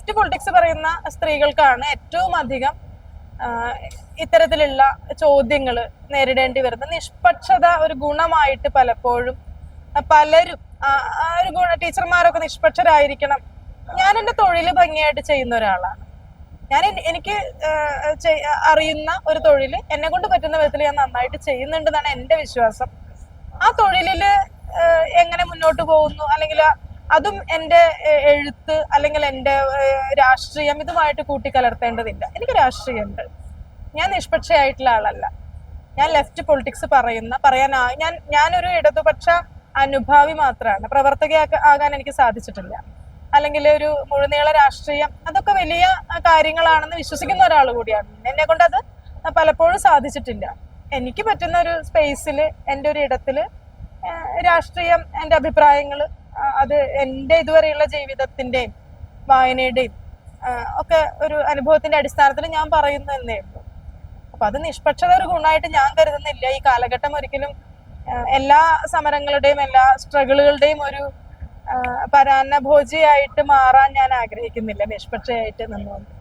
Left politics പറയുന്ന സ്ത്രീകൾക്കാണ് ഏറ്റവും അധികം ഇത്തരത്തിലുള്ള ചോദ്യങ്ങൾ നേരിടേണ്ടി വരുന്നത്. നിഷ്പക്ഷത ഒരു ഗുണമായിട്ട് പലപ്പോഴും പലരും ഒരു ടീച്ചർമാരൊക്കെ നിഷ്പക്ഷരായിരിക്കണം. ഞാൻ എൻ്റെ തൊഴിൽ ഭംഗിയായിട്ട് ചെയ്യുന്ന ഒരാളാണ്. എനിക്ക് അറിയുന്ന ഒരു തൊഴിൽ എന്നെ കൊണ്ട് പറ്റുന്ന വിധത്തിൽ ഞാൻ നന്നായിട്ട് ചെയ്യുന്നുണ്ടെന്നാണ് എൻ്റെ വിശ്വാസം. ആ തൊഴിലില് എങ്ങനെ മുന്നോട്ട് പോകുന്നു, അല്ലെങ്കിൽ അതും എൻ്റെ എഴുത്ത് അല്ലെങ്കിൽ എൻ്റെ രാഷ്ട്രീയം ഇതുമായിട്ട് കൂട്ടിക്കലർത്തേണ്ടതില്ല. എനിക്ക് രാഷ്ട്രീയമുണ്ട്. ഞാൻ നിഷ്പക്ഷയായിട്ടുള്ള ആളല്ല. ഞാൻ ലെഫ്റ്റ് പൊളിറ്റിക്സ് ഞാനൊരു ഇടതുപക്ഷ അനുഭാവി മാത്രമാണ്. പ്രവർത്തകയാകാൻ എനിക്ക് സാധിച്ചിട്ടില്ല. അല്ലെങ്കിൽ ഒരു മുഴുനീള രാഷ്ട്രീയം അതൊക്കെ വലിയ കാര്യങ്ങളാണെന്ന് വിശ്വസിക്കുന്ന ഒരാൾ കൂടിയാണ്. എന്നെ കൊണ്ട് അത് പലപ്പോഴും സാധിച്ചിട്ടില്ല. എനിക്ക് പറ്റുന്ന ഒരു സ്പേസിൽ, എൻ്റെ ഒരു ഇടത്തിൽ രാഷ്ട്രീയം, എൻ്റെ അഭിപ്രായങ്ങൾ, അത് എൻ്റെ ഇതുവരെയുള്ള ജീവിതത്തിൻ്റെയും വായനയുടെയും ഒക്കെ ഒരു അനുഭവത്തിന്റെ അടിസ്ഥാനത്തിൽ ഞാൻ പറയുന്നതന്നേ ഉള്ളൂ. അപ്പൊ അത് നിഷ്പക്ഷത ഒരു ഗുണമായിട്ട് ഞാൻ കരുതുന്നില്ല. ഈ കാലഘട്ടം ഒരിക്കലും എല്ലാ സമരങ്ങളുടെയും എല്ലാ സ്ട്രഗിളുകളുടെയും ഒരു പരാന്നഭോജിയായിട്ട് മാറാൻ ഞാൻ ആഗ്രഹിക്കുന്നില്ല, നിഷ്പക്ഷയായിട്ട് നിന്നുകൊണ്ട്.